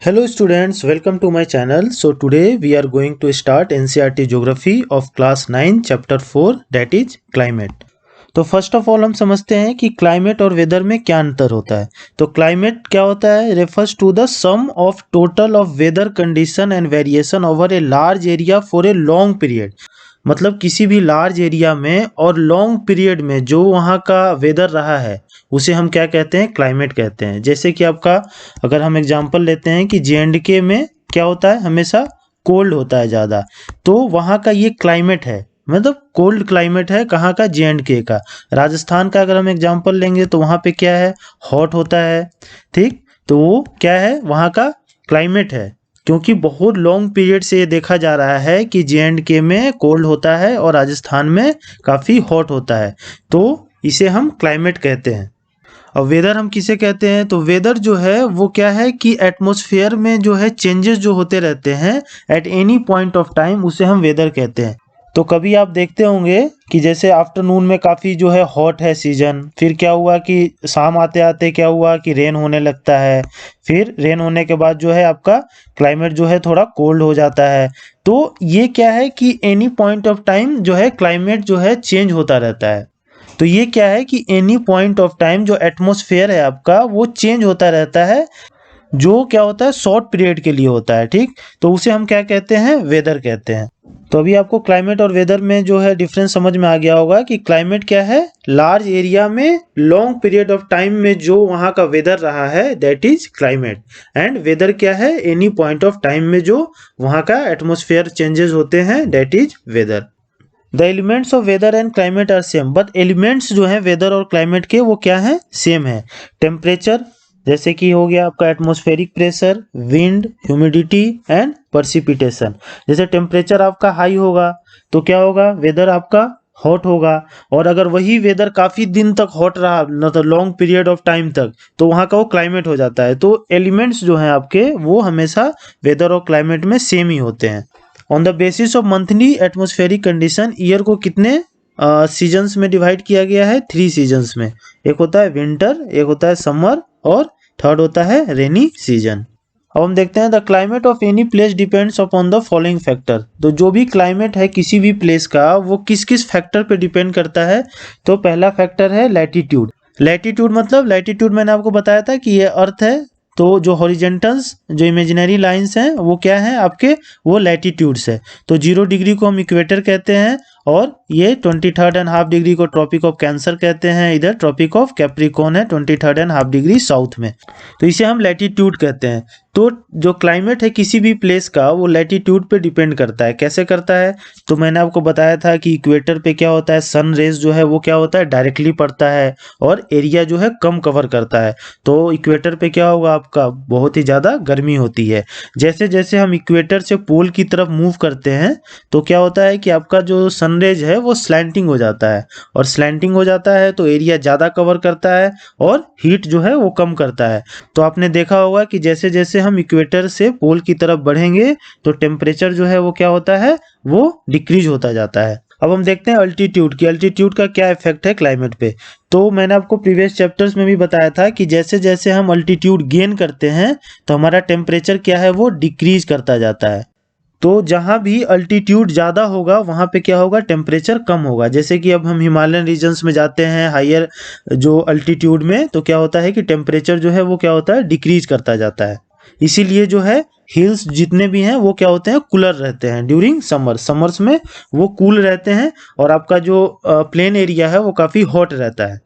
Hello students, welcome to my channel. So today we are going to start NCERT Geography of class 9 chapter 4 that is climate. तो first of all हम समझते हैं कि climate और weather में क्या अंतर होता है। तो क्लाइमेट क्या होता है, refers to the sum of total of weather condition and variation over a large area for a long period. मतलब किसी भी लार्ज एरिया में और लॉन्ग पीरियड में जो वहाँ का वेदर रहा है उसे हम क्या कहते हैं, क्लाइमेट कहते हैं। जैसे कि आपका अगर हम एग्जांपल लेते हैं कि J&K में क्या होता है, हमेशा कोल्ड होता है ज़्यादा, तो वहाँ का ये क्लाइमेट है, मतलब कोल्ड क्लाइमेट है। कहाँ का, J&K का। राजस्थान का अगर हम एग्जांपल लेंगे तो वहाँ पे क्या है, हॉट होता है। ठीक, तो वो क्या है, वहाँ का क्लाइमेट है, क्योंकि बहुत लॉन्ग पीरियड से ये देखा जा रहा है कि J&K में कोल्ड होता है और राजस्थान में काफ़ी हॉट होता है, तो इसे हम क्लाइमेट कहते हैं। और वेदर हम किसे कहते हैं, तो वेदर जो है वो क्या है कि एटमॉस्फेयर में जो है चेंजेस जो होते रहते हैं at any point of time, उसे हम वेदर कहते हैं। तो कभी आप देखते होंगे कि जैसे आफ्टरनून में काफ़ी जो है हॉट है सीजन, फिर क्या हुआ कि शाम आते आते क्या हुआ कि रेन होने लगता है, फिर रेन होने के बाद जो है आपका क्लाइमेट जो है थोड़ा कोल्ड हो जाता है। तो ये क्या है कि एनी पॉइंट ऑफ टाइम जो है क्लाइमेट जो है चेंज होता रहता है। तो ये क्या है कि एनी पॉइंट ऑफ टाइम जो एटमॉस्फेयर है आपका वो चेंज होता रहता है, जो क्या होता है शॉर्ट पीरियड के लिए होता है। ठीक, तो उसे हम क्या कहते हैं, वेदर कहते हैं। तो अभी आपको क्लाइमेट और वेदर में जो है डिफरेंस समझ में आ गया होगा कि क्लाइमेट क्या है, लार्ज एरिया में लॉन्ग पीरियड ऑफ टाइम में जो वहाँ का वेदर रहा है that is climate, and weather क्या है, एनी पॉइंट ऑफ टाइम में जो वहाँ का एटमॉस्फेयर चेंजेस होते हैं that is weather. The elements of weather and climate are same, but elements जो हैं वेदर और क्लाइमेट के वो क्या हैं, सेम है। टेम्परेचर जैसे कि हो गया आपका atmospheric pressure, wind, humidity and precipitation. जैसे टेम्परेचर आपका हाई होगा तो क्या होगा, वेदर आपका हॉट होगा। और अगर वही वेदर काफ़ी दिन तक हॉट रहा, मतलब लॉन्ग पीरियड ऑफ टाइम तक, तो वहाँ का वो क्लाइमेट हो जाता है। तो एलिमेंट्स जो हैं आपके वो हमेशा वेदर और क्लाइमेट में सेम ही होते हैं। On the basis of monthly atmospheric condition, year को कितने सीजन्स में डिवाइड किया गया है, 3 सीजन्स में। एक होता है विंटर, एक होता है समर और थर्ड होता है रेनी सीजन। अब हम देखते हैं the climate of any place depends upon the following factor. तो जो भी क्लाइमेट है किसी भी प्लेस का वो किस किस फैक्टर पे डिपेंड करता है। तो पहला फैक्टर है लैटिट्यूड। लैटिट्यूड मतलब, लैटिट्यूड मैंने आपको बताया था कि ये अर्थ है, तो जो हॉरिजेंटल्स जो इमेजिनरी लाइंस हैं वो क्या हैं आपके, वो लैटिट्यूड्स है। तो 0 डिग्री को हम इक्वेटर कहते हैं, और ये 23.5 डिग्री को ट्रॉपिक ऑफ कैंसर कहते हैं। इधर ट्रॉपिक ऑफ कैप्रिकॉर्न है 23.5 डिग्री साउथ में, तो इसे हम लैटिट्यूड कहते हैं। तो जो क्लाइमेट है किसी भी प्लेस का वो लैटिट्यूड पे डिपेंड करता है। कैसे करता है, तो मैंने आपको बताया था कि इक्वेटर पे क्या होता है, सन रेज जो है वो क्या होता है, डायरेक्टली पड़ता है और एरिया जो है कम कवर करता है। तो इक्वेटर पे क्या होगा, आपका बहुत ही ज़्यादा गर्मी होती है। जैसे जैसे हम इक्वेटर से पोल की तरफ मूव करते हैं तो क्या होता है कि आपका जो सनरेज है वो स्लैंटिंग हो जाता है, और स्लैंटिंग हो जाता है तो एरिया ज़्यादा कवर करता है और हीट जो है वो कम करता है। तो आपने देखा होगा कि जैसे जैसे हम इक्वेटर से पोल की तरफ बढ़ेंगे तो टेम्परेचर जो है वो क्या होता है, वो डिक्रीज होता जाता है। अब हम देखते हैं अल्टीट्यूड की, अल्टीट्यूड का क्या इफेक्ट है क्लाइमेट पे। तो मैंने आपको प्रीवियस चैप्टर्स में भी बताया था कि जैसे जैसे हम अल्टीट्यूड गेन करते हैं तो हमारा टेम्परेचर क्या है, वो डिक्रीज करता जाता है। तो जहाँ भी अल्टीट्यूड ज़्यादा होगा वहाँ पे क्या होगा, टेम्परेचर कम होगा। जैसे कि अब हम हिमालयन रीजन्स में जाते हैं, हायर जो अल्टीट्यूड में, तो क्या होता है कि टेम्परेचर जो है वो क्या होता है, डिक्रीज करता जाता है। इसीलिए जो है हिल्स जितने भी हैं वो क्या होते हैं, कूलर रहते हैं ड्यूरिंग समर, समर्स में वो कूल रहते हैं, और आपका जो प्लेन एरिया है वो काफ़ी हॉट रहता है।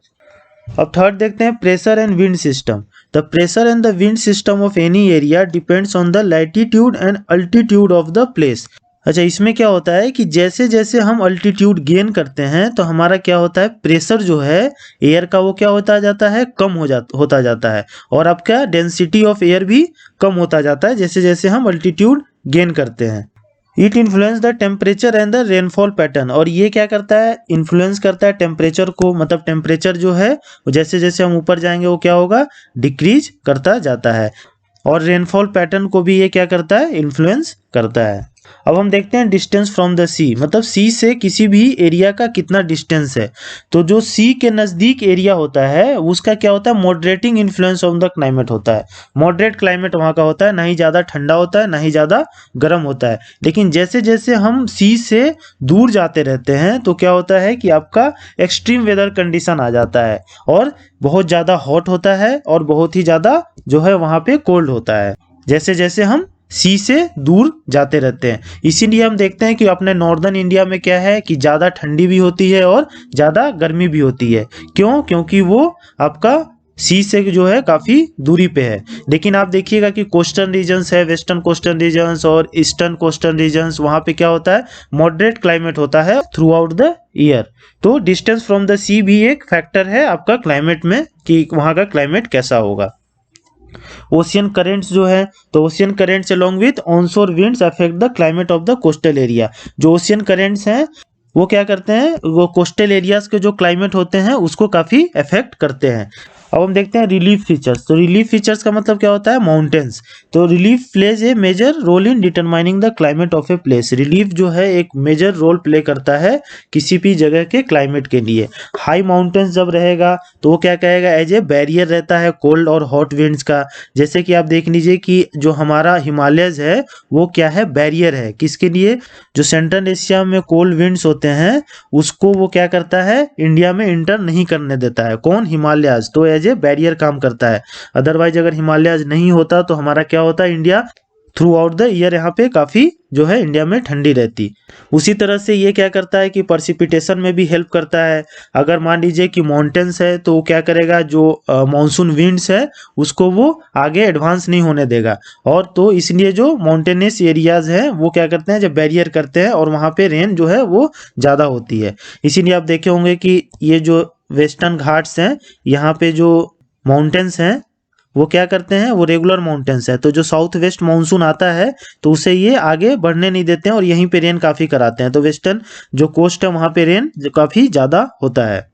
अब थर्ड देखते हैं pressure and wind system. The pressure and the wind system of any area depends on the latitude and altitude of the place. अच्छा, इसमें क्या होता है कि जैसे जैसे हम अल्टीट्यूड गेन करते हैं तो हमारा क्या होता है, प्रेशर जो है एयर का वो क्या होता जाता है, कम होता जाता है, और आपका डेंसिटी ऑफ एयर भी कम होता जाता है जैसे जैसे हम अल्टीट्यूड गेन करते हैं। It influence the temperature and the rainfall pattern, और ये क्या करता है, इन्फ्लुएंस करता है टेम्परेचर को। मतलब टेम्परेचर जो है जैसे जैसे हम ऊपर जाएंगे वो क्या होगा, डिक्रीज करता जाता है, और रेनफॉल पैटर्न को भी ये क्या करता है, इन्फ्लुएंस करता है। अब हम देखते हैं डिस्टेंस फ्रॉम द सी, मतलब सी से किसी भी एरिया का कितना डिस्टेंस है। तो जो सी के नज़दीक एरिया होता है उसका क्या होता है, moderating influence on the climate होता है। मॉडरेट क्लाइमेट वहाँ का होता है, ना ही ज़्यादा ठंडा होता है ना ही ज़्यादा गर्म होता है। लेकिन जैसे जैसे हम सी से दूर जाते रहते हैं तो क्या होता है कि आपका एक्सट्रीम वेदर कंडीशन आ जाता है, और बहुत ज़्यादा हॉट होता है और बहुत ही ज़्यादा जो है वहाँ पे कोल्ड होता है, जैसे जैसे हम सी से दूर जाते रहते हैं। इसीलिए हम देखते हैं कि अपने नॉर्दर्न इंडिया में क्या है कि ज़्यादा ठंडी भी होती है और ज़्यादा गर्मी भी होती है। क्यों? क्योंकि वो आपका सी से जो है काफ़ी दूरी पे है। लेकिन आप देखिएगा कि कोस्टल रीजन्स है, वेस्टर्न कोस्टल रीजन्स और ईस्टर्न कोस्टल रीजन्स, वहाँ पे क्या होता है, मॉडरेट क्लाइमेट होता है थ्रू आउट द ईयर। तो डिस्टेंस फ्रॉम द सी भी एक फैक्टर है आपका क्लाइमेट में कि वहाँ का क्लाइमेट कैसा होगा। ओशियन करेंट्स जो है, तो ocean currents along with onshore winds affect the climate of the coastal area. जो ओशियन करेंट्स हैं वो क्या करते हैं, वो कोस्टल एरियाज के जो क्लाइमेट होते हैं उसको काफ़ी अफेक्ट करते हैं। अब हम देखते हैं रिलीफ फीचर्स। तो रिलीफ फीचर्स का मतलब क्या होता है, माउंटेन्स। तो relief plays a major role in determining the climate of a place. Relief जो है एक मेजर रोल प्ले करता है किसी भी जगह के क्लाइमेट के लिए। हाई माउंटेन्स जब रहेगा तो वो क्या कहेगा, एज ए बैरियर रहता है कोल्ड और हॉट विंड्स का। जैसे कि आप देख लीजिए कि जो हमारा हिमालयज है वो क्या है, बैरियर है किसके लिए, जो सेंट्रल एशिया में कोल्ड विंड्स होते हैं उसको वो क्या करता है, इंडिया में इंटर नहीं करने देता है। कौन, हिमालयज। तो एज ए बैरियर काम करता है। अदरवाइज अगर हिमालयज नहीं होता तो हमारा क्या होता है, India through out the year यहाँ पे काफ़ी जो है इंडिया में ठंडी रहती। उसी तरह से ये क्या करता है कि पर्सिपिटेशन में भी हेल्प करता है। अगर मान लीजिए कि माउंटेन्स है तो वो क्या करेगा, जो मानसून विंड्स है उसको वो आगे एडवांस नहीं होने देगा। और तो इसलिए जो माउंटेनियस एरियाज हैं वो क्या करते हैं, जब बैरियर करते हैं और वहाँ पे रेन जो है वो ज़्यादा होती है। इसीलिए आप देखे होंगे कि ये जो वेस्टर्न घाट्स हैं यहाँ पे जो माउंटेन्स हैं वो क्या करते हैं, वो रेगुलर माउंटेन्स है। तो जो साउथ वेस्ट मानसून आता है तो उसे ये आगे बढ़ने नहीं देते हैं और यहीं पे रेन काफ़ी कराते हैं। तो वेस्टर्न जो कोस्ट है वहाँ पे रेन काफ़ी ज़्यादा होता है।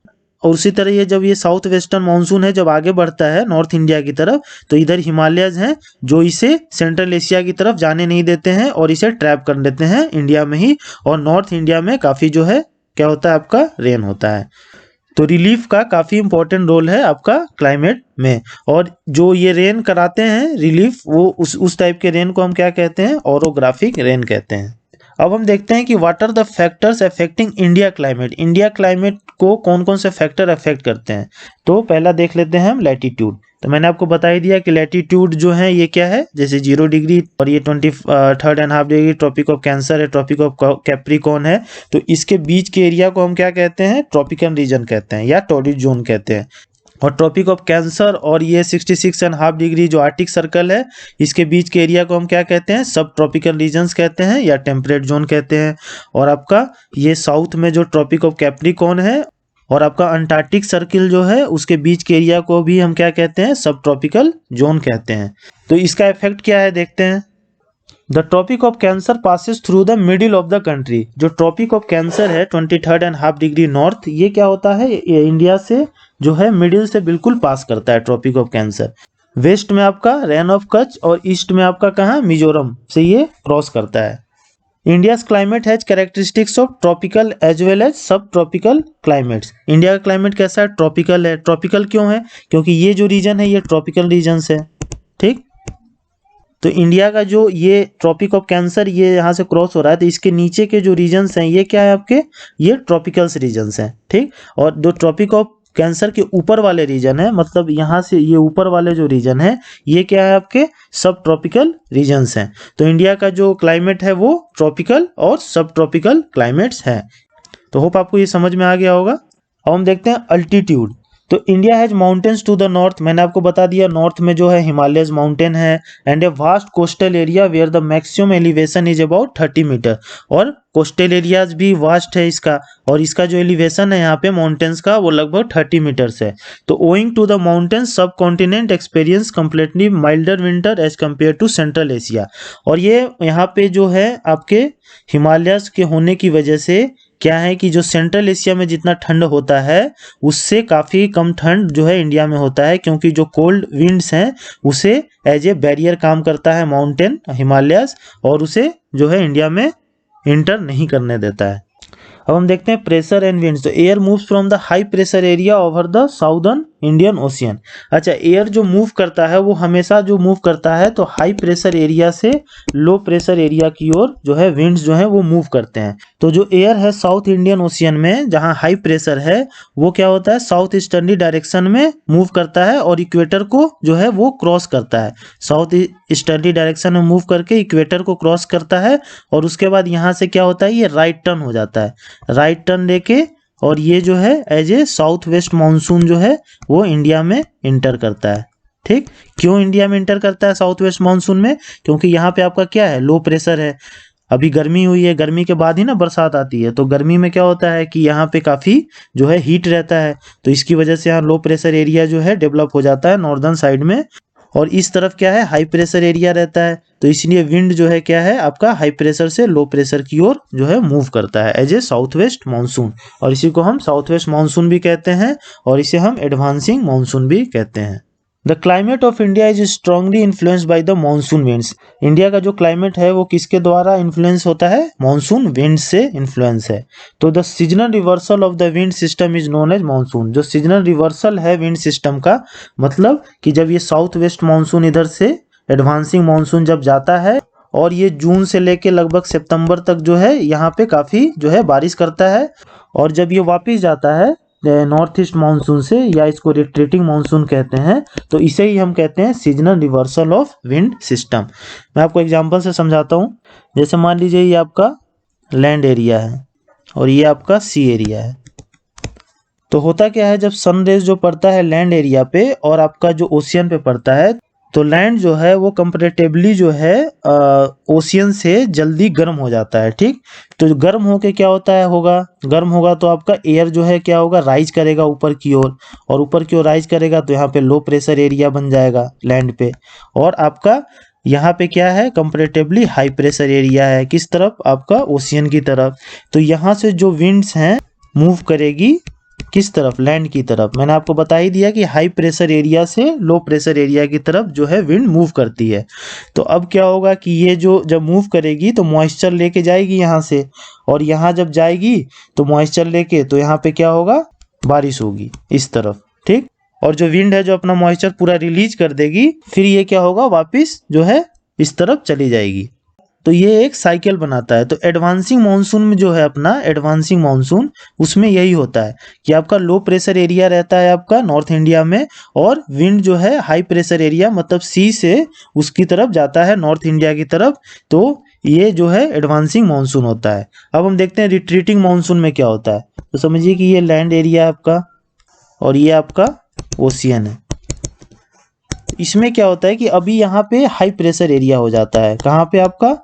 और उसी तरह ये जब ये साउथ वेस्टर्न मानसून है जब आगे बढ़ता है नॉर्थ इंडिया की तरफ, तो इधर हिमालयज हैं जो इसे सेंट्रल एशिया की तरफ जाने नहीं देते हैं और इसे ट्रैप कर देते हैं इंडिया में ही। और नॉर्थ इंडिया में काफ़ी जो है क्या होता है, आपका रेन होता है। तो रिलीफ का काफ़ी इंपॉर्टेंट रोल है आपका क्लाइमेट में। और जो ये रेन कराते हैं रिलीफ, वो उस टाइप के रेन को हम क्या कहते हैं, ओरोग्राफिक रेन कहते हैं। अब हम देखते हैं कि what are the factors affecting India climate. India climate को कौन कौन से फैक्टर अफेक्ट करते हैं। तो पहला देख लेते हैं हम लैटिट्यूड। तो मैंने आपको बता ही दिया कि लैटिट्यूड जो है ये क्या है, जैसे 0 डिग्री और ये 23.5 डिग्री ट्रॉपिक ऑफ कैंसर है, ट्रॉपिक ऑफ कैप्रिकॉर्न है। तो इसके बीच के एरिया को हम क्या कहते हैं, ट्रॉपिकल रीजन कहते हैं या टॉरिड जोन कहते हैं। और ट्रॉपिक ऑफ कैंसर और ये 66.5 डिग्री जो आर्टिक सर्कल है इसके बीच के एरिया को हम क्या कहते हैं, सब ट्रॉपिकल रीजन्स कहते हैं या टेम्परेट जोन कहते हैं। और आपका ये साउथ में जो ट्रॉपिक ऑफ कैप्रिकॉर्न है और आपका अंटार्कटिक सर्किल जो है उसके बीच के एरिया को भी हम क्या कहते हैं, सब ट्रॉपिकल जोन कहते हैं। तो इसका इफेक्ट क्या है देखते हैं। The tropic of cancer passes through the middle of the country. जो ट्रॉपिक ऑफ कैंसर है 23.5 डिग्री नॉर्थ, ये क्या होता है, ये इंडिया से जो है मिडिल से बिल्कुल पास करता है ट्रॉपिक ऑफ कैंसर। वेस्ट में आपका रेन ऑफ कच्छ और ईस्ट में आपका कहाँ, मिजोरम से ये क्रॉस करता है। India's climate has characteristics of tropical as well as sub tropical climates. India का क्लाइमेट कैसा है, ट्रॉपिकल है। ट्रॉपिकल क्यों है, क्योंकि ये जो रीजन है ये ट्रॉपिकल रीजन है। ठीक, तो इंडिया का जो ये ट्रॉपिक ऑफ कैंसर ये यहाँ से क्रॉस हो रहा है, तो इसके नीचे के जो रीजन्स हैं ये क्या है आपके, ये ट्रॉपिकल्स रीजन्स हैं। ठीक, और जो ट्रॉपिक ऑफ कैंसर के ऊपर वाले रीजन है, मतलब यहाँ से ये ऊपर वाले जो रीजन है ये क्या है, आपके सब ट्रॉपिकल रीजन्स हैं। तो इंडिया का जो क्लाइमेट है वो ट्रॉपिकल और सब ट्रॉपिकल क्लाइमेट्स है। तो होप आपको ये समझ में आ गया होगा। अब हम देखते हैं अल्टीट्यूड। तो India has mountains to the north. मैंने आपको बता दिया नॉर्थ में जो है हिमालयज माउंटेन है and a vast coastal area where the maximum elevation is about 30 metre. और कोस्टल एरियाज भी वास्ट है इसका, और इसका जो एलिवेशन है यहाँ पे माउंटेन्स का वो लगभग 30 मीटर्स है। तो owing to the mountains sub continent experience completely milder winter as compare to central Asia. और ये यहाँ पे जो है आपके हिमालयस के होने की वजह से क्या है कि जो सेंट्रल एशिया में जितना ठंड होता है उससे काफ़ी कम ठंड जो है इंडिया में होता है, क्योंकि जो कोल्ड विंड्स हैं उसे एज ए बैरियर काम करता है माउंटेन हिमालयास, और उसे जो है इंडिया में इंटर नहीं करने देता है। अब हम देखते हैं प्रेशर एंड विंड्स। तो air moves from the high pressure area over the southern Indian ocean. अच्छा, एयर जो मूव करता है वो हमेशा जो मूव करता है तो हाई प्रेशर एरिया से लो प्रेशर एरिया की ओर जो है विंड्स जो है वो मूव करते हैं। तो जो एयर है साउथ इंडियन ओशियन में जहां हाई प्रेशर है वो क्या होता है, साउथ ईस्टर्ली डायरेक्शन में मूव करता है और इक्वेटर को जो है वो क्रॉस करता है। साउथ ईस्टर्ली डायरेक्शन में मूव करके इक्वेटर को क्रॉस करता है और उसके बाद यहाँ से क्या होता है, ये राइट टर्न हो जाता है, राइट टर्न लेके, और ये जो है as a south west monsoon जो है वो इंडिया में इंटर करता है। ठीक, क्यों इंडिया में इंटर करता है साउथ वेस्ट मानसून में? क्योंकि यहाँ पे आपका क्या है, लो प्रेशर है। अभी गर्मी हुई है, गर्मी के बाद ही ना बरसात आती है, तो गर्मी में क्या होता है कि यहाँ पे काफ़ी जो है हीट रहता है, तो इसकी वजह से यहाँ लो प्रेशर एरिया जो है डेवलप हो जाता है नॉर्दर्न साइड में, और इस तरफ क्या है, हाई प्रेशर एरिया रहता है। तो इसलिए विंड जो है क्या है आपका हाई प्रेशर से लो प्रेशर की ओर जो है मूव करता है as a south west monsoon, और इसी को हम साउथ वेस्ट मानसून भी कहते हैं और इसे हम एडवांसिंग मानसून भी कहते हैं। The climate of India is strongly influenced by the monsoon winds. India का जो क्लाइमेट है वो किसके द्वारा इन्फ्लुएंस होता है, मानसून विंड से इन्फ्लुएंस है। तो the seasonal reversal of the wind system is known as monsoon. जो सीजनल रिवर्सल है विंड सिस्टम का, मतलब कि जब ये साउथ वेस्ट मानसून इधर से एडवांसिंग मानसून जब जाता है और ये जून से लेके लगभग सितंबर तक जो है यहाँ पे काफ़ी जो है बारिश करता है, और जब ये वापस जाता है नॉर्थ ईस्ट मानसून से, या इसको रिट्रीटिंग मानसून कहते हैं, तो इसे ही हम कहते हैं seasonal reversal of wind system. मैं आपको एग्जांपल से समझाता हूँ। जैसे मान लीजिए ये आपका लैंड एरिया है और ये आपका सी एरिया है। तो होता क्या है, जब सन रेज जो पड़ता है लैंड एरिया पे और आपका जो ओशियन पे पड़ता है, तो लैंड जो है वो कंपैरेटिवली जो है ओशियन से जल्दी गर्म हो जाता है। ठीक, तो गर्म होके क्या होता है, गर्म होगा तो आपका एयर जो है क्या होगा, राइज करेगा ऊपर की ओर, और ऊपर की ओर राइज करेगा तो यहाँ पे लो प्रेशर एरिया बन जाएगा लैंड पे, और आपका यहाँ पे क्या है, कंपैरेटिवली हाई प्रेशर एरिया है किस तरफ, आपका ओशियन की तरफ। तो यहाँ से जो विंड्स हैं मूव करेगी किस तरफ, लैंड की तरफ। मैंने आपको बता ही दिया कि हाई प्रेशर एरिया से लो प्रेशर एरिया की तरफ जो है विंड मूव करती है। तो अब क्या होगा कि ये जो जब मूव करेगी तो मॉइस्चर लेके जाएगी यहाँ से, और यहाँ जब जाएगी तो मॉइस्चर लेके, तो यहाँ पे क्या होगा, बारिश होगी इस तरफ। ठीक, और जो विंड है जो अपना मॉइस्चर पूरा रिलीज कर देगी, फिर ये क्या होगा, वापिस जो है इस तरफ चली जाएगी। तो ये एक साइकिल बनाता है। तो एडवांसिंग मानसून में जो है अपना एडवांसिंग मानसून, उसमें यही होता है कि आपका लो प्रेशर एरिया रहता है आपका नॉर्थ इंडिया में, और विंड जो है हाई प्रेशर एरिया मतलब सी से उसकी तरफ जाता है नॉर्थ इंडिया की तरफ। तो ये जो है एडवांसिंग मानसून होता है। अब हम देखते हैं रिट्रीटिंग मानसून में क्या होता है। तो समझिए कि ये लैंड एरिया है आपका और ये आपका ओशियन है। इसमें क्या होता है कि अभी यहाँ पे हाई प्रेशर एरिया हो जाता है, कहाँ पे, आपका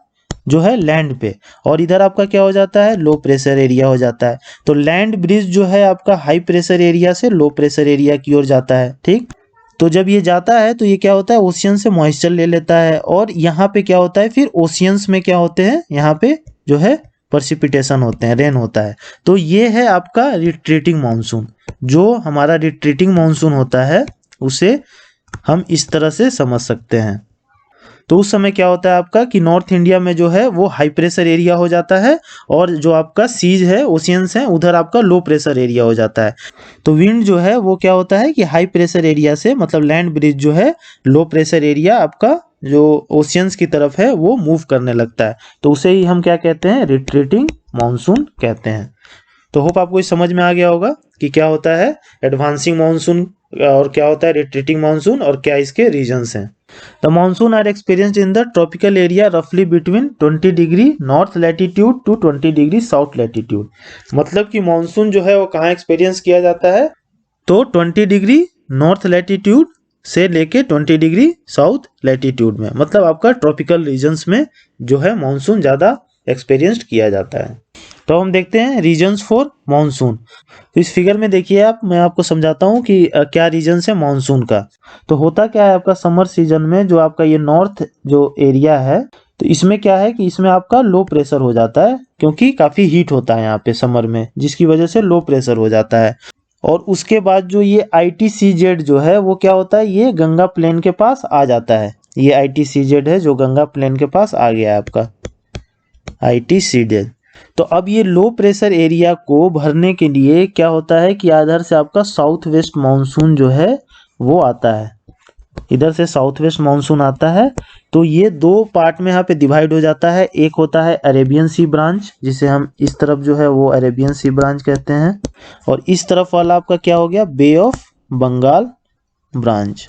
जो है लैंड पे, और इधर आपका क्या हो जाता है, लो प्रेशर एरिया हो जाता है। तो लैंड ब्रिज जो है आपका हाई प्रेशर एरिया से लो प्रेशर एरिया की ओर जाता है। ठीक, तो जब ये जाता है तो ये क्या होता है, ओशियन से मॉइस्चर ले लेता है, और यहाँ पे क्या होता है, फिर ओशियंस में क्या होते हैं, यहाँ पे जो है प्रेसिपिटेशन होते हैं, रेन होता है। तो ये है आपका रिट्रीटिंग मानसून। जो हमारा रिट्रीटिंग मानसून होता है उसे हम इस तरह से समझ सकते हैं। तो उस समय क्या होता है आपका कि नॉर्थ इंडिया में जो है वो हाई प्रेशर एरिया हो जाता है, और जो आपका सीज है, ओशियंस है, उधर आपका लो प्रेशर एरिया हो जाता है। तो विंड जो है वो क्या होता है कि हाई प्रेशर एरिया से, मतलब लैंड ब्रिज जो है लो प्रेशर एरिया आपका जो ओशियंस की तरफ है वो मूव करने लगता है। तो उसे ही हम क्या कहते हैं, रिट्रीटिंग मानसून कहते हैं। तो होप आपको इस समझ में आ गया होगा कि क्या होता है एडवांसिंग मानसून और क्या होता है रिट्रीटिंग मानसून, और क्या इसके रीजंस हैं। The monsoon are experienced in the tropical area रफली between 20 degree north latitude to 20 degree south latitude. मतलब कि मानसून जो है वो कहाँ एक्सपीरियंस किया जाता है, तो 20 डिग्री नॉर्थ लैटिट्यूड से लेके 20 डिग्री साउथ लैटिट्यूड में, मतलब आपका ट्रॉपिकल रीजन्स में जो है मानसून ज़्यादा एक्सपीरियंस्ड किया जाता है। तो हम देखते हैं रीजन्स फॉर मानसून। तो इस फिगर में देखिए आप, मैं आपको समझाता हूँ कि क्या रीजन्स है मानसून का। तो होता क्या है आपका समर सीजन में, जो आपका ये नॉर्थ जो एरिया है, तो इसमें क्या है कि इसमें आपका लो प्रेशर हो जाता है, क्योंकि काफ़ी हीट होता है यहाँ पे समर में, जिसकी वजह से लो प्रेशर हो जाता है। और उसके बाद जो ये ITCZ जो है वो क्या होता है, ये गंगा प्लेन के पास आ जाता है। ये ITCZ है जो गंगा प्लेन के पास आ गया है आपका ITCZ। तो अब ये लो प्रेशर एरिया को भरने के लिए क्या होता है कि इधर से आपका साउथ वेस्ट मानसून जो है वो आता है, इधर से साउथ वेस्ट मानसून आता है। तो ये दो पार्ट में यहाँ पे डिवाइड हो जाता है। एक होता है अरेबियन सी ब्रांच, जिसे हम इस तरफ जो है वो अरेबियन सी ब्रांच कहते हैं, और इस तरफ वाला आपका क्या हो गया, बे ऑफ बंगाल ब्रांच।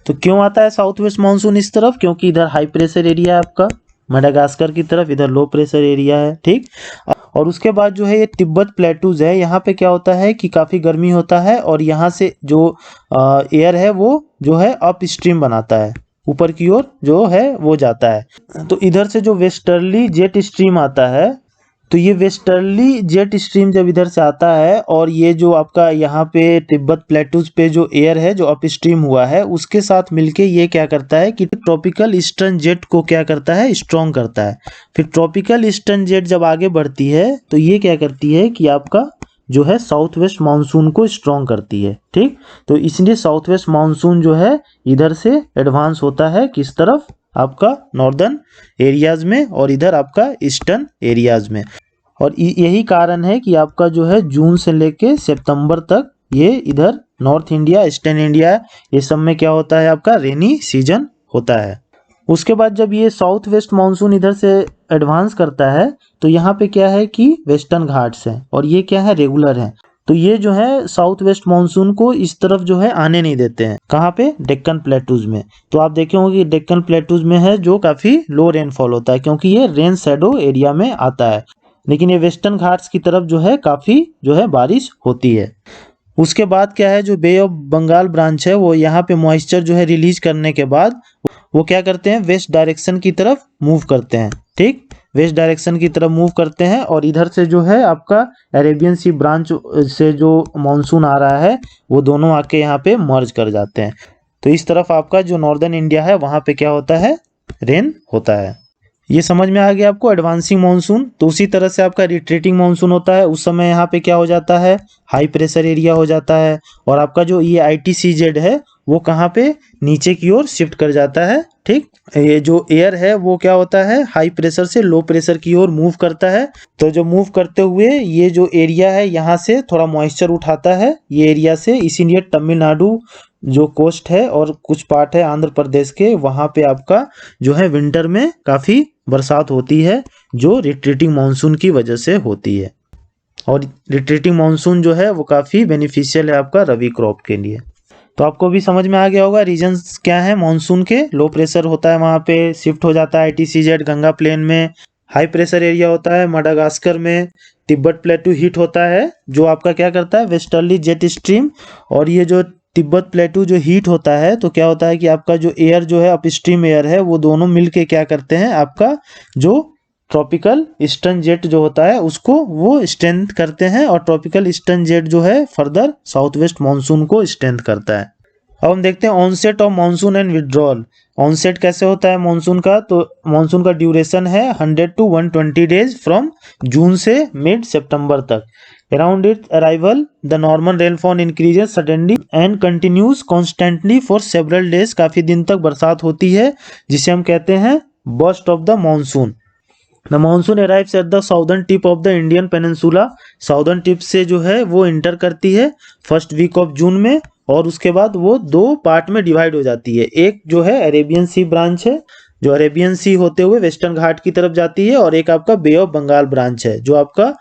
तो क्यों आता है साउथ वेस्ट मानसून इस तरफ, क्योंकि इधर हाई प्रेशर एरिया है आपका मेडागास्कर की तरफ, इधर लो प्रेशर एरिया है, ठीक। और उसके बाद जो है ये तिब्बत प्लेटूज है, यहाँ पे क्या होता है कि काफ़ी गर्मी होता है, और यहाँ से जो एयर है वो जो है अप स्ट्रीम बनाता है, ऊपर की ओर जो है वो जाता है। तो इधर से जो वेस्टर्ली जेट स्ट्रीम आता है, तो ये वेस्टर्ली जेट स्ट्रीम जब इधर से आता है, और ये जो आपका यहाँ पे तिब्बत प्लेटूज पे जो एयर है जो अप स्ट्रीम हुआ है, उसके साथ मिलके ये क्या करता है कि ट्रॉपिकल ईस्टर्न जेट को क्या करता है, स्ट्रॉन्ग करता है। फिर ट्रॉपिकल ईस्टर्न जेट जब आगे बढ़ती है तो ये क्या करती है कि आपका जो है साउथ वेस्ट मानसून को स्ट्रॉन्ग करती है, ठीक। तो इसलिए साउथ वेस्ट मानसून जो है इधर से एडवांस होता है किस तरफ, आपका नॉर्दर्न एरियाज में, और इधर आपका ईस्टर्न एरियाज में। और यही कारण है कि आपका जो है जून से लेके सितंबर तक ये इधर नॉर्थ इंडिया, ईस्टर्न इंडिया, ये सब में क्या होता है, आपका रेनी सीजन होता है। उसके बाद जब ये साउथ वेस्ट मानसून इधर से एडवांस करता है, तो यहाँ पे क्या है कि वेस्टर्न घाट्स है, और ये क्या है, रेगुलर है। तो ये जो है साउथ वेस्ट मानसून को इस तरफ जो है आने नहीं देते हैं। कहाँ पे, डेक्कन प्लेटूज में। तो आप देखे होंगे कि डेक्कन प्लेटूज में है जो काफी लो रेनफॉल होता है, क्योंकि ये रेन शैडो एरिया में आता है। लेकिन ये वेस्टर्न घाट्स की तरफ जो है काफी जो है बारिश होती है। उसके बाद क्या है, जो बे ऑफ बंगाल ब्रांच है वो यहाँ पे मॉइस्चर जो है रिलीज करने के बाद वो क्या करते हैं, वेस्ट डायरेक्शन की तरफ मूव करते हैं, ठीक। वेस्ट डायरेक्शन की तरफ मूव करते हैं, और इधर से जो है आपका अरेबियन सी ब्रांच से जो मानसून आ रहा है वो दोनों आके यहाँ पे मर्ज कर जाते हैं। तो इस तरफ आपका जो नॉर्दर्न इंडिया है वहाँ पे क्या होता है, रेन होता है। ये समझ में आ गया आपको, एडवांसिंग मानसून। तो उसी तरह से आपका रिट्रीटिंग मानसून होता है, उस समय यहाँ पे क्या हो जाता है, हाई प्रेशर एरिया हो जाता है, और आपका जो ये ITCZ है वो कहाँ पे, नीचे की ओर शिफ्ट कर जाता है, ठीक। ये जो एयर है वो क्या होता है, हाई प्रेशर से लो प्रेशर की ओर मूव करता है। तो जो मूव करते हुए ये जो एरिया है यहाँ से थोड़ा मॉइस्चर उठाता है ये एरिया से, इसीलिए तमिलनाडु जो कोस्ट है और कुछ पार्ट है आंध्र प्रदेश के, वहाँ पे आपका जो है विंटर में काफ़ी बरसात होती है, जो रिट्रीटिंग मानसून की वजह से होती है। और रिट्रीटिंग मानसून जो है वो काफ़ी बेनिफिशियल है आपका रबी क्रॉप के लिए। तो आपको भी समझ में आ गया होगा रीजंस क्या है मानसून के। लो प्रेशर होता है वहाँ पे, शिफ्ट हो जाता है ITCZ गंगा प्लेन में। हाई प्रेशर एरिया होता है मेडागास्कर में। तिब्बत प्लेटू हीट होता है जो आपका क्या करता है, वेस्टर्ली जेट स्ट्रीम। और ये जो तिब्बत प्लेटू जो हीट होता है तो क्या होता है कि आपका जो एयर जो है अपस्ट्रीम एयर है वो दोनों मिलके क्या करते हैं, आपका जो ट्रॉपिकल ईस्टर्न जेट जो होता है उसको वो स्ट्रेंथ करते हैं, और ट्रॉपिकल ईस्टर्न जेट जो है फर्दर साउथ वेस्ट मानसून को स्ट्रेंथ करता है। अब हम देखते हैं onset of monsoon and withdrawal. Onset कैसे होता है मानसून का, तो मानसून का ड्यूरेशन है 100 to 120 डेज फ्रॉम जून से मिड सितंबर तक। Around its arrival the normal rainfall increases suddenly and continues constantly for several days. काफी दिन तक बरसात होती है, जिसे हम कहते हैं burst of the monsoon. The monsoon arrives at the southern tip of the Indian peninsula. Southern tip से जो है वो इंटर करती है फर्स्ट वीक ऑफ जून में, और उसके बाद वो दो पार्ट में डिवाइड हो जाती है। एक जो है अरेबियन सी ब्रांच है जो अरेबियन सी होते हुए वेस्टर्न घाट की तरफ जाती है, और एक आपका बे ऑफ बंगाल ब्रांच है जो आपका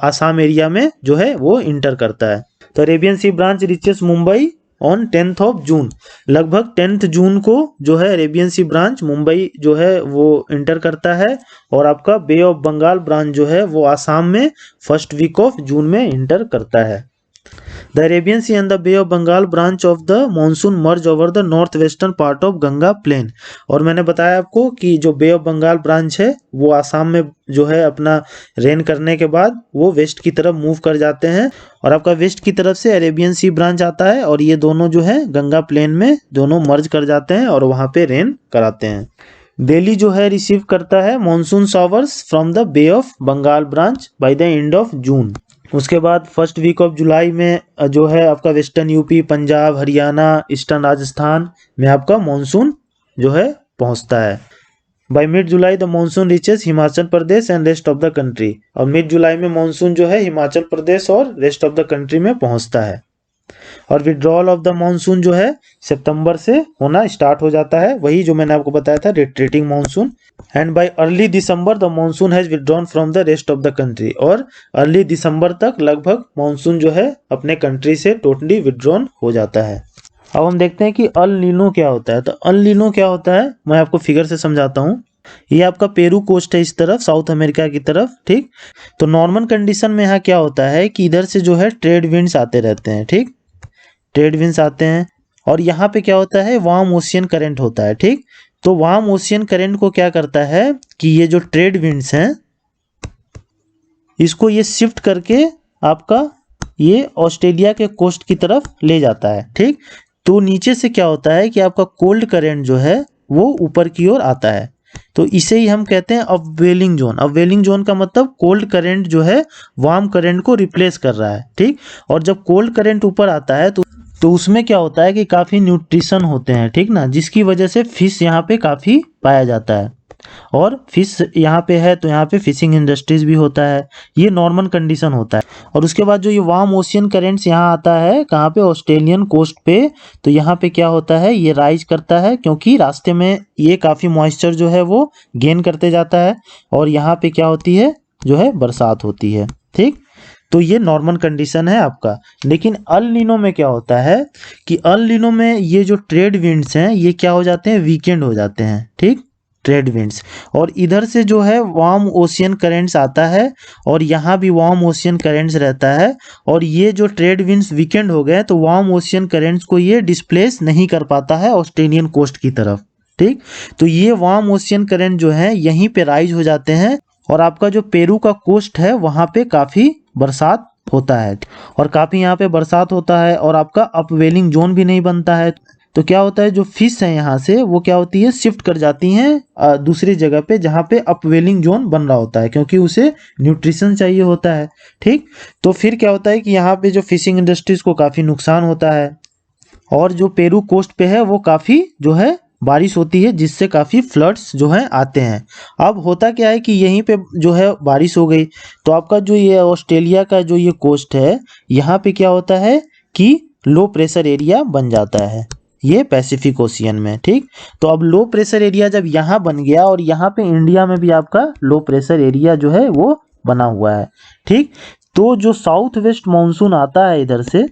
आसाम एरिया में जो है वो इंटर करता है। तो Arabian sea branch reaches Mumbai on 10th of June. लगभग 10th जून को जो है अरेबियन सी ब्रांच मुंबई जो है वो इंटर करता है, और आपका बे ऑफ बंगाल ब्रांच जो है वो आसाम में फर्स्ट वीक ऑफ जून में इंटर करता है। The Arabian Sea and the Bay of Bengal branch of the monsoon merge over the northwestern part of Ganga plain. और मैंने बताया आपको कि जो बे ऑफ बंगाल ब्रांच है वो आसाम में जो है अपना रेन करने के बाद वो वेस्ट की तरफ मूव कर जाते हैं, और आपका वेस्ट की तरफ से अरेबियन सी ब्रांच आता है, और ये दोनों जो है गंगा प्लेन में दोनों मर्ज कर जाते हैं और वहाँ पे रेन कराते हैं। दिल्ली जो है रिसीव करता है monsoon showers from the bay of Bengal branch by the end of June. उसके बाद फर्स्ट वीक ऑफ जुलाई में जो है आपका western UP, Punjab, Haryana, eastern Rajasthan में आपका मॉनसून जो है पहुंचता है। By mid July the monsoon reaches Himachal Pradesh and rest of the country. और मिड जुलाई में मॉनसून जो है हिमाचल प्रदेश और रेस्ट ऑफ द कंट्री में पहुंचता है। और विड्रॉल ऑफ द मॉनसून जो है सितंबर से होना स्टार्ट हो जाता है, वही जो मैंने आपको बताया था retreating monsoon. And bye early December the monsoon has withdrawn from the rest of the country. और अर्ली दिसंबर तक लगभग मॉनसून जो है अपने कंट्री से टोटली विड्रॉन हो जाता है। अब हम देखते हैं कि अल नीनो क्या होता है। तो अल नीनो क्या होता है मैं आपको फिगर से समझाता हूँ। ये आपका पेरू कोस्ट है इस तरफ, साउथ अमेरिका की तरफ, ठीक। तो नॉर्मल कंडीशन में यहाँ क्या होता है कि इधर से जो है ट्रेड विंड्स आते रहते हैं, ठीक, ट्रेड विंड्स आते हैं। और यहाँ पे क्या होता है वार्म ओशियन करंट होता है, ठीक। तो वार्म ओशियन करंट को क्या करता है कि ये जो ट्रेड विंड्स हैं इसको ये शिफ्ट करके आपका ये ऑस्ट्रेलिया के कोस्ट की तरफ ले जाता है, ठीक। तो नीचे से क्या होता है कि आपका कोल्ड करंट जो है वो ऊपर की ओर आता है। तो इसे ही हम कहते हैं अपवेलिंग जोन। अपवेलिंग जोन का मतलब कोल्ड करंट जो है वार्म करंट को रिप्लेस कर रहा है, ठीक। और जब कोल्ड करंट ऊपर आता है तो उसमें क्या होता है कि काफ़ी न्यूट्रिशन होते हैं, ठीक ना, जिसकी वजह से फिश यहाँ पे काफ़ी पाया जाता है। और फिश यहाँ पे है तो यहाँ पे फिशिंग इंडस्ट्रीज भी होता है। ये नॉर्मल कंडीशन होता है। और उसके बाद जो ये वार्म ओशियन करेंट्स यहाँ आता है कहाँ पे ऑस्ट्रेलियन कोस्ट पे, तो यहाँ पे क्या होता है ये राइज करता है क्योंकि रास्ते में ये काफ़ी मॉइस्चर जो है वो गेन करते जाता है और यहाँ पे क्या होती है जो है बरसात होती है, ठीक। तो ये नॉर्मल कंडीशन है आपका। लेकिन अल नीनो में क्या होता है कि अल नीनो में ये जो ट्रेड विंड्स हैं ये क्या हो जाते हैं वीकेंड हो जाते हैं, ठीक, ट्रेड विंड्स। और इधर से जो है वार्म ओशियन करेंट्स आता है और यहाँ भी वार्म ओशियन करेंट्स रहता है। और ये जो ट्रेड विंड्स वीकेंड हो गए तो वार्म ओशियन करेंट्स को ये डिस्प्लेस नहीं कर पाता है ऑस्ट्रेलियन कोस्ट की तरफ, ठीक। तो ये वार्म ओशियन करंट जो है यहीं पे राइज हो जाते हैं और आपका जो पेरू का कोस्ट है वहाँ पे काफ़ी बरसात होता है और काफ़ी यहाँ पे बरसात होता है और आपका अपवेलिंग जोन भी नहीं बनता है। तो क्या होता है जो फिश है यहाँ से वो क्या होती है शिफ्ट कर जाती हैं दूसरी जगह पे जहाँ पे अपवेलिंग जोन बन रहा होता है क्योंकि उसे न्यूट्रिशन चाहिए होता है, ठीक। तो फिर क्या होता है कि यहाँ पे जो फिशिंग इंडस्ट्रीज को काफ़ी नुकसान होता है और जो पेरू कोस्ट पे है वो काफ़ी जो है बारिश होती है जिससे काफ़ी फ्लड्स जो हैं आते हैं। अब होता क्या है कि यहीं पे जो है बारिश हो गई तो आपका जो ये ऑस्ट्रेलिया का जो ये कोस्ट है यहाँ पे क्या होता है कि लो प्रेशर एरिया बन जाता है ये पैसिफिक ओशियन में, ठीक। तो अब लो प्रेशर एरिया जब यहाँ बन गया और यहाँ पे इंडिया में भी आपका लो प्रेशर एरिया जो है वो बना हुआ है, ठीक। तो जो साउथ वेस्ट मानसून आता है इधर से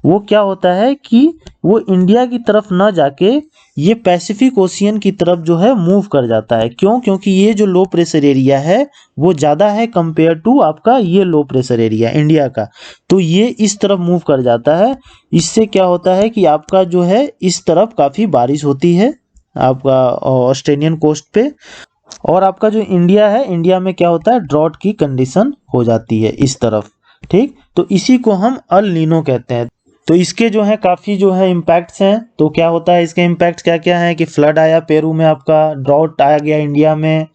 वो क्या होता है कि वो इंडिया की तरफ ना जाके ये पैसिफिक ओशियन की तरफ जो है मूव कर जाता है। क्यों? क्योंकि ये जो लो प्रेशर एरिया है वो ज़्यादा है कंपेयर टू आपका ये लो प्रेशर एरिया इंडिया का। तो ये इस तरफ मूव कर जाता है। इससे क्या होता है कि आपका जो है इस तरफ काफ़ी बारिश होती है आपका ऑस्ट्रेलियन कोस्ट पे और आपका जो इंडिया है इंडिया में क्या होता है ड्रॉट की कंडीशन हो जाती है इस तरफ, ठीक। तो इसी को हम अल नीनो कहते हैं। तो इसके जो है काफ़ी जो है इम्पैक्ट्स हैं। तो क्या होता है इसके इम्पैक्ट्स क्या क्या हैं कि फ्लड आया पेरू में, आपका ड्राउट आ गया इंडिया में,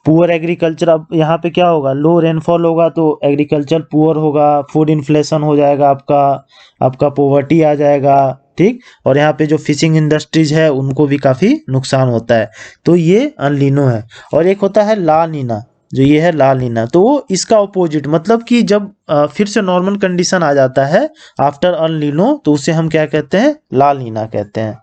पुअर एग्रीकल्चर। अब यहाँ पे क्या होगा लो रेनफॉल होगा तो एग्रीकल्चर पुअर होगा, फूड इन्फ्लेशन हो जाएगा, आपका पोवर्टी आ जाएगा, ठीक। और यहाँ पे जो फिशिंग इंडस्ट्रीज है उनको भी काफ़ी नुकसान होता है। तो ये अल नीनो है। और एक होता है ला नीना, जो ये है ला नीना, तो वो इसका ऑपोजिट, मतलब कि जब फिर से नॉर्मल कंडीशन आ जाता है आफ्टर अल नीनो तो उसे हम क्या कहते हैं ला नीना कहते हैं।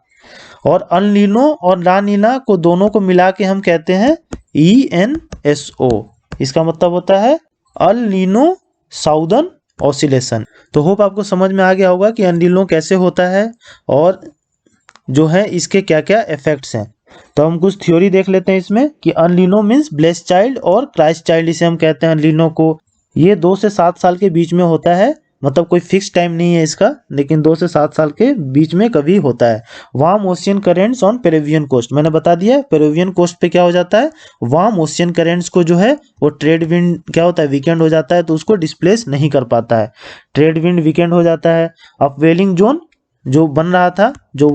और अल नीनो और ला नीना को दोनों को मिला के हम कहते हैं ENSO। इसका मतलब होता है अल नीनो साउदर्न ऑसिलेशन। तो होप आपको समझ में आ गया होगा कि अल नीनो कैसे होता है और जो है इसके क्या क्या इफेक्ट्स हैं। तो हम कुछ थ्योरी देख लेते हैं इसमें कि El Nino means blessed child और क्राइस्ट चाइल्ड, इसे हम कहते हैं अल नीनो को। ये 2 से 7 साल के बीच में होता है, मतलब कोई फिक्स टाइम नहीं है इसका, लेकिन 2 से 7 साल के बीच में कभी होता है। Warm ocean currents on Peruvian coast, मैंने बता दिया पेरुवियन कोस्ट पे क्या हो जाता है वार्म ओशियन करेंट्स को जो है वो ट्रेड विंड क्या होता है वीकेंड हो जाता है तो उसको डिस्प्लेस नहीं कर पाता है, ट्रेड विंड वीकेंड हो जाता है। अपवेलिंग जोन जो बन रहा था जो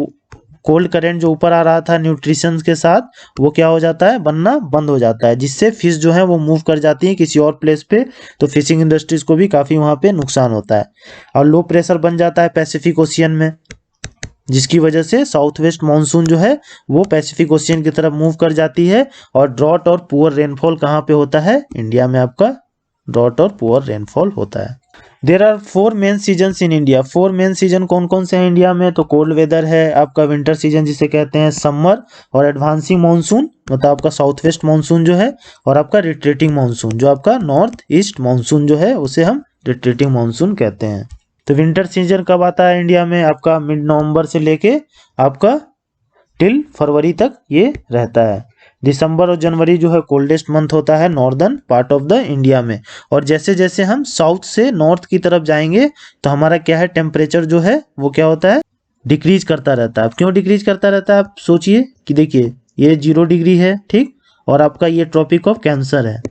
कोल्ड करंट जो ऊपर आ रहा था न्यूट्रिशन के साथ, वो क्या हो जाता है, बनना बंद हो जाता है, जिससे फिश जो है वो मूव कर जाती है किसी और प्लेस पे। तो फिशिंग इंडस्ट्रीज को भी काफ़ी वहाँ पे नुकसान होता है। और लो प्रेशर बन जाता है पैसिफिक ओशियन में, जिसकी वजह से साउथ वेस्ट मानसून जो है वो पैसिफिक ओशियन की तरफ मूव कर जाती है। और ड्रॉट और पुअर रेनफॉल कहाँ पे होता है, इंडिया में आपका ड्रॉट और पुअर रेनफॉल होता है। There are 4 main seasons in India. 4 main season कौन कौन से हैं इंडिया में, तो कोल्ड वेदर है, आपका विंटर सीजन जिसे कहते हैं समर, और एडवांसिंग मानसून मतलब आपका साउथ वेस्ट मानसून जो है, और आपका रिट्रीटिंग मानसून जो आपका नॉर्थ ईस्ट मानसून जो है उसे हम रिट्रीटिंग मानसून कहते हैं। तो विंटर सीजन कब आता है इंडिया में, आपका मिड नवंबर से लेके आपका टिल फरवरी तक ये रहता है। दिसंबर और जनवरी जो है कोल्डेस्ट मंथ होता है northern part of the India में। और जैसे जैसे हम साउथ से नॉर्थ की तरफ जाएंगे तो हमारा क्या है, टेम्परेचर जो है वो क्या होता है, डिक्रीज करता रहता है। अब क्यों डिक्रीज करता रहता है, आप सोचिए कि देखिए ये 0 डिग्री है, ठीक, और आपका ये ट्रॉपिक ऑफ कैंसर है,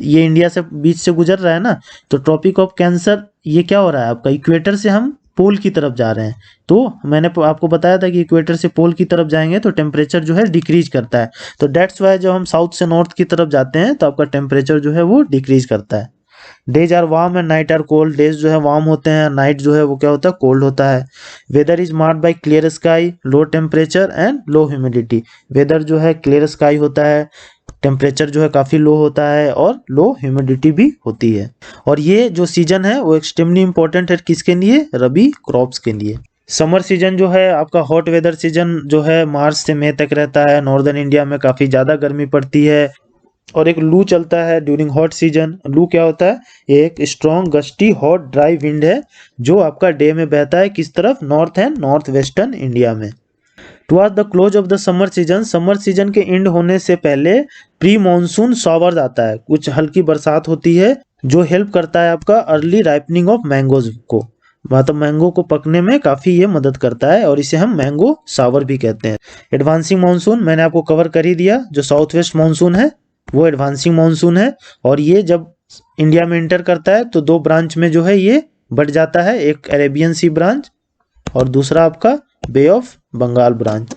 ये इंडिया से बीच से गुजर रहा है ना, तो ट्रॉपिक ऑफ कैंसर ये क्या हो रहा है, आपका इक्वेटर से हम पोल की तरफ जा रहे हैं। तो मैंने आपको बताया था कि इक्वेटर से पोल की तरफ जाएंगे तो टेम्परेचर जो है डिक्रीज करता है। तो डेट्स वाई जब हम साउथ से नॉर्थ की तरफ जाते हैं तो आपका टेम्परेचर जो है वो डिक्रीज करता है। Days are warm and night are cold. Days जो है वार्म होते हैं, नाइट जो है वो क्या होता है, कोल्ड होता है। Weather is marked by clear sky, low temperature and low humidity. Weather जो है क्लियर स्काई होता है, टेम्परेचर जो है काफ़ी लो होता है, और लो ह्यूमिडिटी भी होती है। और ये जो सीजन है वो एक्सट्रीमली इंपॉर्टेंट है किसके लिए, रबी क्रॉप्स के लिए। समर सीजन जो है आपका हॉट वेदर सीजन जो है मार्च से मई तक रहता है। नॉर्दर्न इंडिया में काफ़ी ज़्यादा गर्मी पड़ती है, और एक लू चलता है ड्यूरिंग हॉट सीजन। लू क्या होता है, ये एक strong gusty hot dry wind है जो आपका डे में बहता है किस तरफ, north and north western India में। Toward the close of the summer season, summer season के एंड होने से पहले प्री मानसून शॉवर्स आता है, कुछ हल्की बरसात होती है जो हेल्प करता है आपका अर्ली राइपनिंग ऑफ मैंगोज को, मतलब मैंगो को पकने में काफ़ी ये मदद करता है, और इसे हम मैंगो सावर भी कहते हैं। एडवांसिंग मानसून मैंने आपको कवर कर ही दिया, जो साउथ वेस्ट मानसून है वो एडवांसिंग मानसून है, और ये जब इंडिया में एंटर करता है तो 2 ब्रांच में जो है ये बढ़ जाता है, एक अरेबियन सी ब्रांच और दूसरा आपका bay of Bengal branch.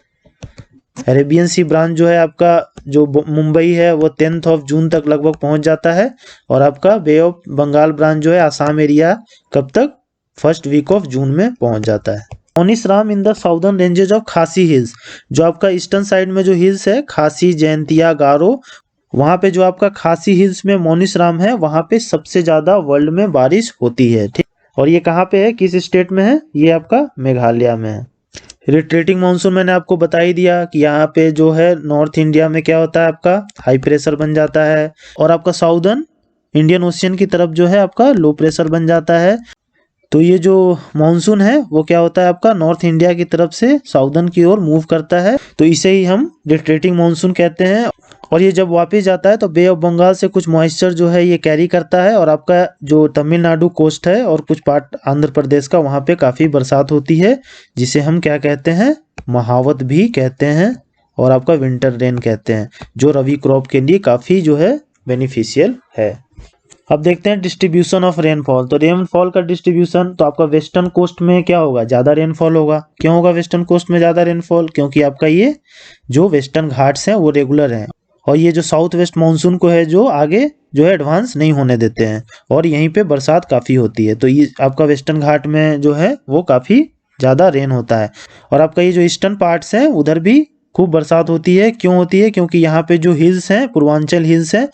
Arabian sea branch जो है आपका जो मुंबई है वो 10th ऑफ जून तक लगभग पहुंच जाता है, और आपका बे ऑफ बंगाल ब्रांच जो है आसाम एरिया कब तक, फर्स्ट वीक ऑफ जून में पहुंच जाता है। Mawsynram in the southern ranges of Khasi hills, जो आपका ईस्टर्न साइड में जो हिल्स है खासी, जयंतिया, गारो, वहाँ पे जो आपका खासी हिल्स में मोनिसराम है, वहाँ पे सबसे ज़्यादा वर्ल्ड में बारिश होती है, ठीक। और ये कहाँ पे है, किस स्टेट में है, ये आपका मेघालय में है। रिट्रीटिंग मानसून मैंने आपको बता ही दिया कि यहाँ पे जो है नॉर्थ इंडिया में क्या होता है, आपका हाई प्रेशर बन जाता है, और आपका साउदर्न इंडियन ओशियन की तरफ जो है आपका लो प्रेशर बन जाता है। तो ये जो मानसून है वो क्या होता है, आपका नॉर्थ इंडिया की तरफ से साउदर्न की ओर मूव करता है, तो इसे ही हम रिट्रीटिंग मानसून कहते हैं। और ये जब वापस जाता है तो बे ऑफ बंगाल से कुछ मॉइस्चर जो है ये कैरी करता है, और आपका जो तमिलनाडु कोस्ट है और कुछ पार्ट आंध्र प्रदेश का, वहाँ पे काफ़ी बरसात होती है, जिसे हम क्या कहते हैं, महावत भी कहते हैं, और आपका विंटर रेन कहते हैं, जो रवि क्रॉप के लिए काफ़ी जो है बेनिफिशियल है। अब देखते हैं डिस्ट्रीब्यूशन ऑफ रेनफॉल। तो रेनफॉल का डिस्ट्रीब्यूशन, तो आपका वेस्टर्न कोस्ट में क्या होगा, ज़्यादा रेनफॉल होगा। क्यों होगा वेस्टर्न कोस्ट में ज़्यादा रेनफॉल, क्योंकि आपका ये जो वेस्टर्न घाट्स हैं वो रेगुलर हैं, और ये जो साउथ वेस्ट मानसून को है जो आगे जो है एडवांस नहीं होने देते हैं, और यहीं पे बरसात काफ़ी होती है। तो ये आपका वेस्टर्न घाट में जो है वो काफ़ी ज़्यादा रेन होता है, और आपका ये जो ईस्टर्न पार्ट्स हैं उधर भी खूब बरसात होती है। क्यों होती है, क्योंकि यहाँ पे जो हिल्स हैं, पूर्वांचल हिल्स हैं,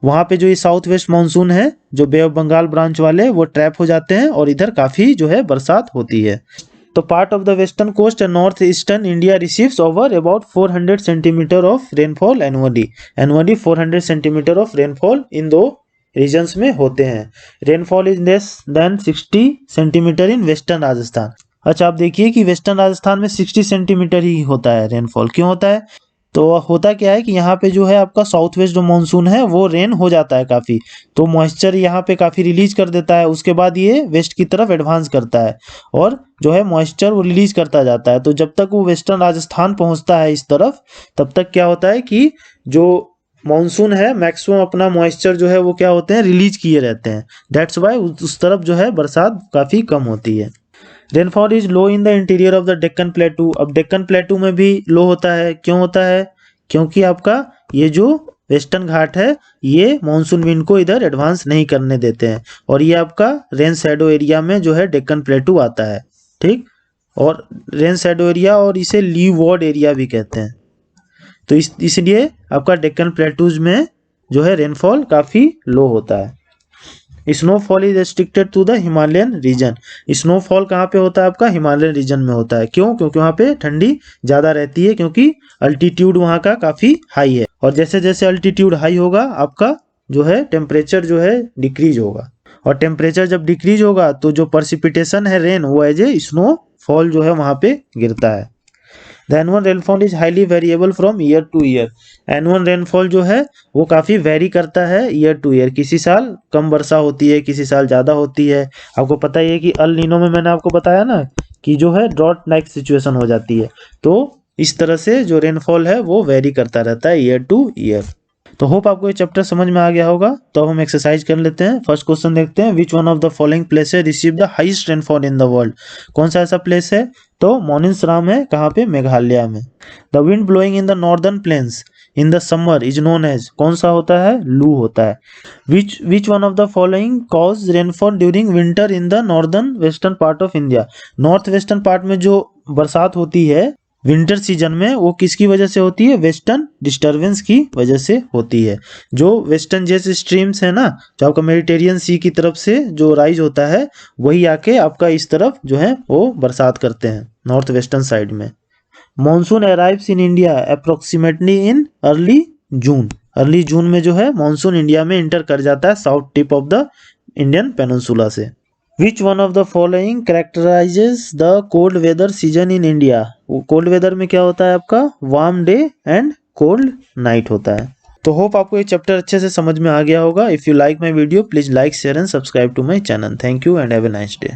वहाँ पे जो ये साउथ वेस्ट मानसून है जो बे ऑफ बंगाल ब्रांच वाले, वो ट्रैप हो जाते हैं, और इधर काफ़ी जो है बरसात होती है। तो part of the western coast and north eastern India receives over about 400 centimetre of rainfall annually. 400 centimetre of rainfall in 2 regions में होते हैं। Rainfall is less than 60 centimetre in western Rajasthan. अच्छा, आप देखिए कि वेस्टर्न राजस्थान में 60 सेंटीमीटर ही होता है रेनफॉल। क्यों होता है, तो होता क्या है कि यहाँ पे जो है आपका साउथ वेस्ट जो मानसून है वो रेन हो जाता है काफ़ी, तो मॉइस्चर यहाँ पे काफ़ी रिलीज कर देता है, उसके बाद ये वेस्ट की तरफ एडवांस करता है, और जो है मॉइस्चर वो रिलीज करता जाता है। तो जब तक वो वेस्टर्न राजस्थान पहुँचता है इस तरफ, तब तक क्या होता है कि जो मानसून है मैक्सिमम अपना मॉइस्चर जो है वो क्या होते हैं, रिलीज किए रहते हैं। दैट्स वाई उस तरफ जो है बरसात काफ़ी कम होती है। Rainfall is low in the interior of the Deccan प्लेटू। अब डेक्कन प्लेटू में भी लो होता है, क्यों होता है? क्योंकि आपका ये जो वेस्टर्न घाट है ये मानसून विंड को इधर एडवांस नहीं करने देते हैं, और ये आपका रेन शैडो एरिया में जो है डेक्कन प्लेटू आता है, ठीक। और रेन शैडो एरिया और इसे लीवॉर्ड एरिया भी कहते हैं। तो इसलिए आपका डेक्कन प्लेटूज में जो है रेनफॉल काफ़ी लो होता है। Snowfall is restricted to the Himalayan region. Snowfall कहाँ पे होता है? आपका हिमालयन रीजन में होता है। क्यों? क्योंकि वहाँ पे ठंडी ज़्यादा रहती है, क्योंकि अल्टीट्यूड वहाँ का काफ़ी हाई है, और जैसे जैसे अल्टीट्यूड हाई होगा आपका जो है टेम्परेचर जो है डिक्रीज होगा, और टेम्परेचर जब डिक्रीज होगा तो जो पर्सिपिटेशन है रेन वो एज ए स्नोफॉल जो है वहाँ पे गिरता है। The annual rainfall is highly variable from year two year. Annual rainfall जो है वो काफ़ी वेरी करता है ईयर टू ईयर। किसी साल कम वर्षा होती है, किसी साल ज़्यादा होती है। आपको पता ही है कि अल नीनो में मैंने आपको बताया ना कि जो है ड्रॉट लाइक सिचुएशन हो जाती है। तो इस तरह से जो रेनफॉल है वो वेरी करता रहता है ईयर टू ईयर। तो होप आपको ये चैप्टर समझ में आ गया होगा। तो अब हम एक्सरसाइज कर लेते हैं। फर्स्ट क्वेश्चन देखते हैं, विच one of the following places receive the highest rainfall in the world. कौन सा ऐसा प्लेस है? तो मोनिनसराम है। कहाँ पे? मेघालय में। The wind blowing in the northern plains in the summer is known as. कौन सा होता है? लू होता है। Which one of the following cause rainfall during winter in the northern western part of India. North western part में जो बरसात होती है विंटर सीजन में वो किसकी वजह से होती है? वेस्टर्न डिस्टर्बेंस की वजह से होती है। जो वेस्टर्न जैसे स्ट्रीम्स है ना, जो आपका मेडिटेरियन सी की तरफ से जो राइज होता है वही आके आपका इस तरफ जो है वो बरसात करते हैं नॉर्थ वेस्टर्न साइड में। Monsoon arrives in India approximately in early June. Early June में जो है मॉनसून इंडिया में इंटर कर जाता है south tip of the Indian peninsula से। Which one of the following characterises the cold weather season in India. Cold weather में क्या होता है? आपका warm day and cold night होता है। तो होप आपको ये चैप्टर अच्छे से समझ में आ गया होगा। If you like my video please like share and subscribe to my channel. Thank you and have a nice day.